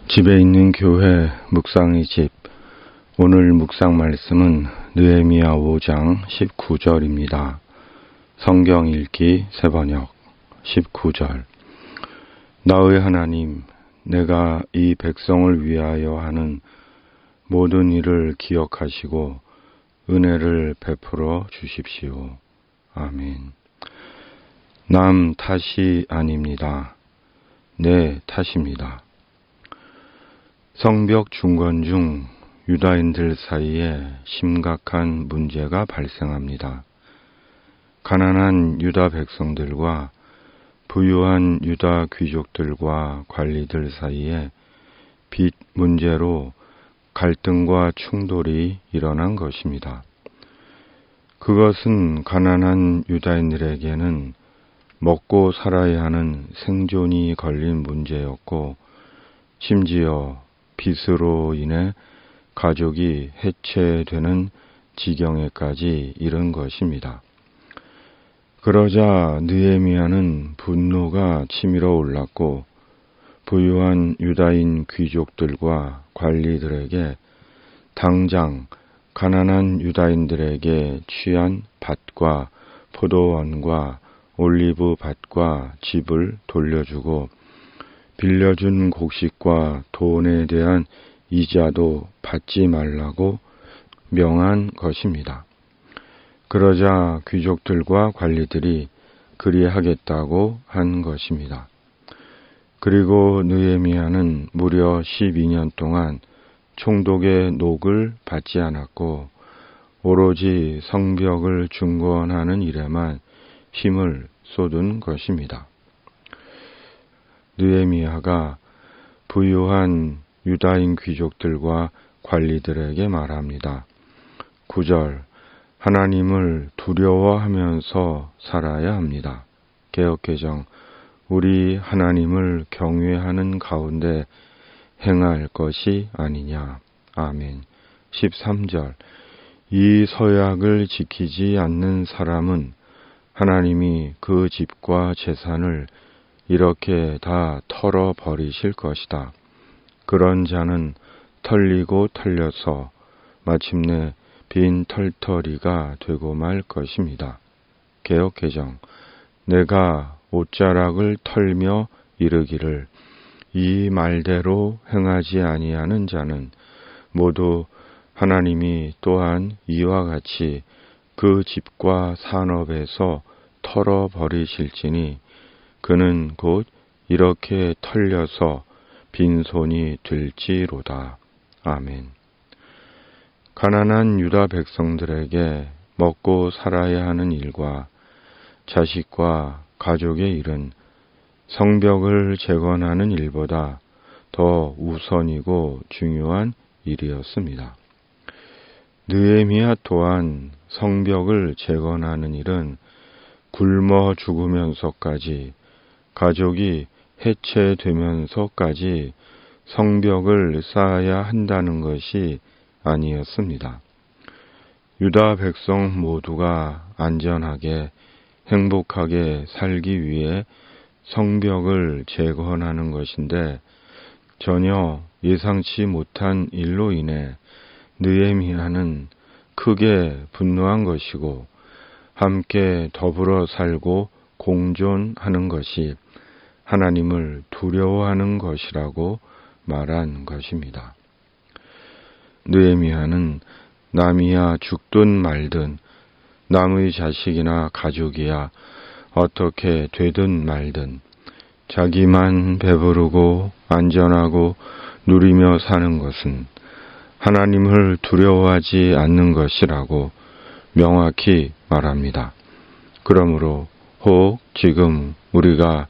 집에 있는 교회 묵상의 집. 오늘 묵상 말씀은 느헤미야 5장 19절입니다. 성경 읽기 새번역 19절. 나의 하나님, 내가 이 백성을 위하여 하는 모든 일을 기억하시고 은혜를 베풀어 주십시오. 아멘. 남 탓이 아닙니다. 내 탓입니다. 성벽 중건 중 유다인들 사이에 심각한 문제가 발생합니다. 가난한 유다 백성들과 부유한 유다 귀족들과 관리들 사이에 빚 문제로 갈등과 충돌이 일어난 것입니다. 그것은 가난한 유다인들에게는 먹고 살아야 하는 생존이 걸린 문제였고, 심지어 빚으로 인해 가족이 해체되는 지경에까지 이른 것입니다. 그러자 느헤미야는 분노가 치밀어 올랐고, 부유한 유다인 귀족들과 관리들에게 당장 가난한 유다인들에게 취한 밭과 포도원과 올리브 밭과 집을 돌려주고, 빌려준 곡식과 돈에 대한 이자도 받지 말라고 명한 것입니다. 그러자 귀족들과 관리들이 그리하겠다고 한 것입니다. 그리고 느헤미야는 무려 12년 동안 총독의 녹을 받지 않았고, 오로지 성벽을 중건하는 일에만 힘을 쏟은 것입니다. 느헤미야가 부유한 유다인 귀족들과 관리들에게 말합니다. 9절. 하나님을 두려워하면서 살아야 합니다. 개역개정. 우리 하나님을 경외하는 가운데 행할 것이 아니냐. 아멘. 13절. 이 서약을 지키지 않는 사람은 하나님이 그 집과 재산을 이렇게 다 털어버리실 것이다. 그런 자는 털리고 털려서 마침내 빈 털터리가 되고 말 것입니다. 개역개정. 내가 옷자락을 털며 이르기를 이 말대로 행하지 아니하는 자는 모두 하나님이 또한 이와 같이 그 집과 산업에서 털어버리실지니 그는 곧 이렇게 털려서 빈손이 될지로다. 아멘. 가난한 유다 백성들에게 먹고 살아야 하는 일과 자식과 가족의 일은 성벽을 재건하는 일보다 더 우선이고 중요한 일이었습니다. 느헤미야 또한 성벽을 재건하는 일은 굶어 죽으면서까지, 가족이 해체되면서까지 성벽을 쌓아야 한다는 것이 아니었습니다. 유다 백성 모두가 안전하게 행복하게 살기 위해 성벽을 재건하는 것인데, 전혀 예상치 못한 일로 인해 느헤미야는 크게 분노한 것이고, 함께 더불어 살고 공존하는 것이 하나님을 두려워하는 것이라고 말한 것입니다. 느헤미야는 남이야 죽든 말든, 남의 자식이나 가족이야 어떻게 되든 말든 자기만 배부르고 안전하고 누리며 사는 것은 하나님을 두려워하지 않는 것이라고 명확히 말합니다. 그러므로 혹 지금 우리가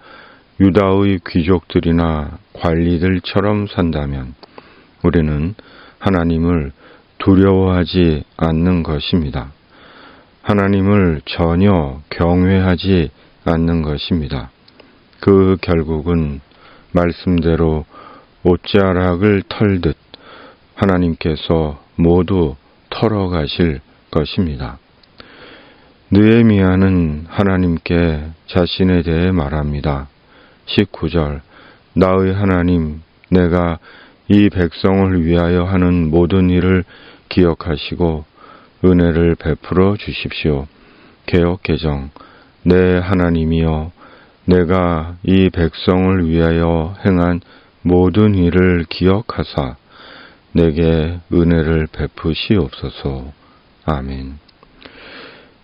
유다의 귀족들이나 관리들처럼 산다면 우리는 하나님을 두려워하지 않는 것입니다. 하나님을 전혀 경외하지 않는 것입니다. 그 결국은 말씀대로 옷자락을 털듯 하나님께서 모두 털어가실 것입니다. 느헤미야는 하나님께 자신에 대해 말합니다. 19절. 나의 하나님, 내가 이 백성을 위하여 하는 모든 일을 기억하시고 은혜를 베풀어 주십시오. 개역 개정. 내 하나님이여, 내가 이 백성을 위하여 행한 모든 일을 기억하사 내게 은혜를 베푸시옵소서. 아멘.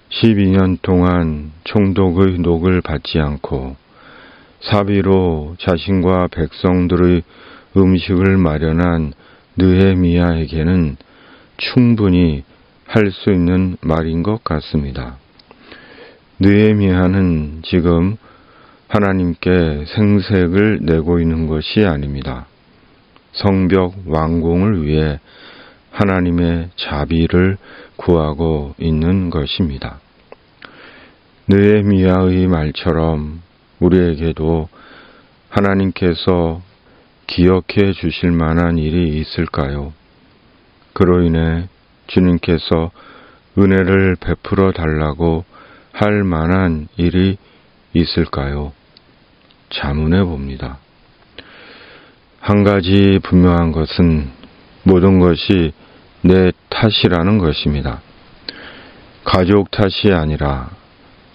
12년 동안 총독의 녹을 받지 않고 사비로 자신과 백성들의 음식을 마련한 느헤미야에게는 충분히 할 수 있는 말인 것 같습니다. 느헤미야는 지금 하나님께 생색을 내고 있는 것이 아닙니다. 성벽 완공을 위해 하나님의 자비를 구하고 있는 것입니다. 느헤미야의 말처럼 우리에게도 하나님께서 기억해 주실 만한 일이 있을까요? 그로 인해 주님께서 은혜를 베풀어 달라고 할 만한 일이 있을까요? 자문해 봅니다. 한 가지 분명한 것은 모든 것이 내 탓이라는 것입니다. 가족 탓이 아니라,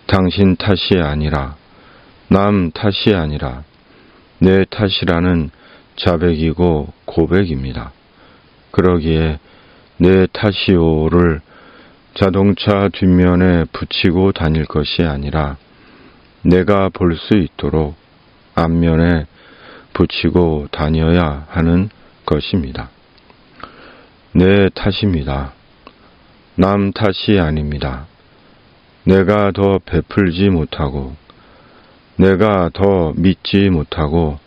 당신 탓이 아니라, 남 탓이 아니라 내 탓이라는 자백이고 고백입니다. 그러기에 내 탓이오를 자동차 뒷면에 붙이고 다닐 것이 아니라 내가 볼 수 있도록 앞면에 붙이고 다녀야 하는 것입니다. 내 탓입니다. 남 탓이 아닙니다. 내가 더 베풀지 못하고, 내가 더 믿지 못하고,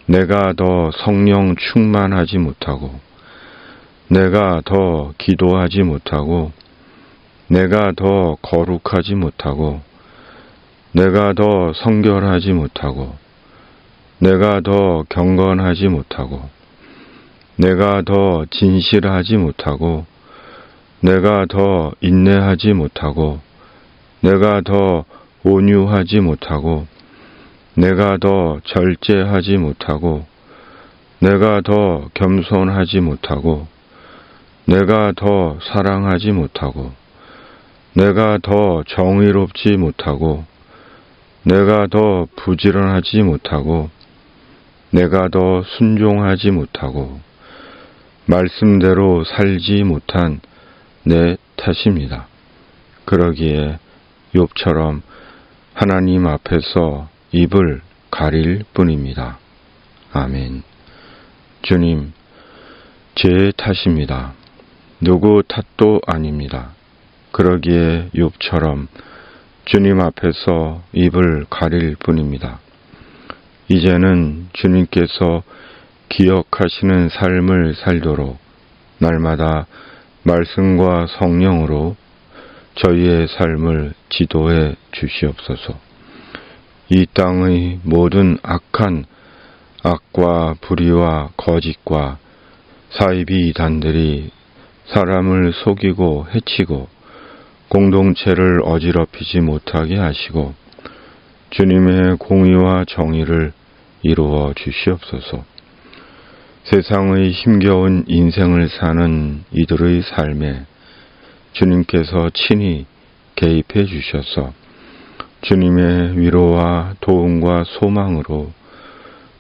내가 더 성령 충만하지 못하고, 내가 더 기도하지 못하고, 내가 더 거룩하지 못하고, 내가 더 성결하지 못하고, 내가 더 경건하지 못하고, 내가 더 진실하지 못하고, 내가 더 인내하지 못하고, 내가 더 온유하지 못하고, 내가 더 절제하지 못하고, 내가 더 겸손하지 못하고, 내가 더 사랑하지 못하고, 내가 더 정의롭지 못하고, 내가 더 부지런하지 못하고, 내가 더 순종하지 못하고, 말씀대로 살지 못한 내 탓입니다. 그러기에 욥처럼 하나님 앞에서 입을 가릴 뿐입니다. 아멘. 주님, 제 탓입니다. 누구 탓도 아닙니다. 그러기에 욥처럼 주님 앞에서 입을 가릴 뿐입니다. 이제는 주님께서 기억하시는 삶을 살도록 날마다 말씀과 성령으로 저희의 삶을 지도해 주시옵소서. 이 땅의 모든 악한 악과 불의와 거짓과 사이비 이단들이 사람을 속이고 해치고 공동체를 어지럽히지 못하게 하시고 주님의 공의와 정의를 이루어 주시옵소서. 세상의 힘겨운 인생을 사는 이들의 삶에 주님께서 친히 개입해 주셔서 주님의 위로와 도움과 소망으로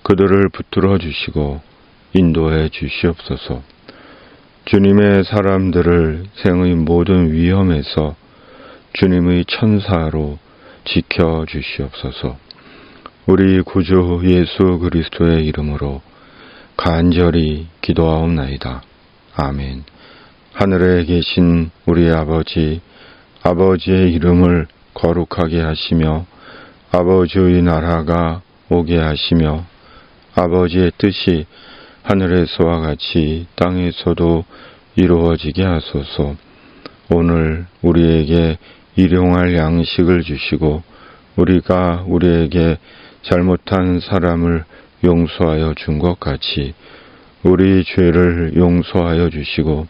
그들을 붙들어 주시고 인도해 주시옵소서. 주님의 사람들을 생의 모든 위험에서 주님의 천사로 지켜 주시옵소서. 우리 구주 예수 그리스도의 이름으로 간절히 기도하옵나이다. 아멘. 하늘에 계신 우리 아버지, 아버지의 이름을 거룩하게 하시며 아버지의 나라가 오게 하시며 아버지의 뜻이 하늘에서와 같이 땅에서도 이루어지게 하소서. 오늘 우리에게 일용할 양식을 주시고 우리가 우리에게 잘못한 사람을 용서하여 준 것 같이 우리 죄를 용서하여 주시고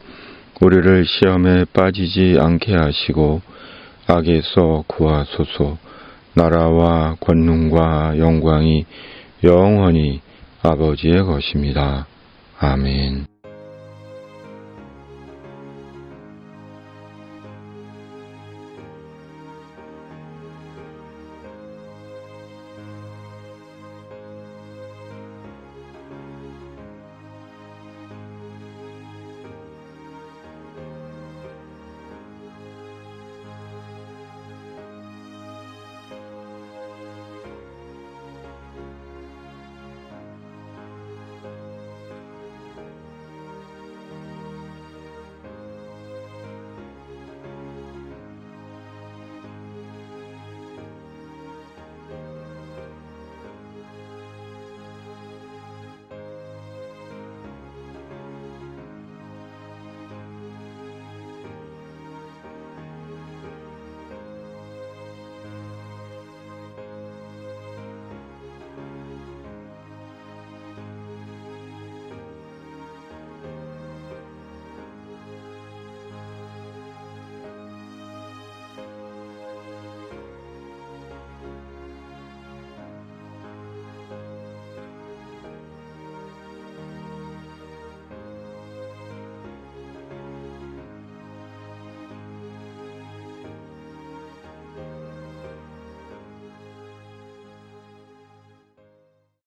우리를 시험에 빠지지 않게 하시고 악에서 구하소서. 나라와 권능과 영광이 영원히 아버지의 것입니다. 아멘.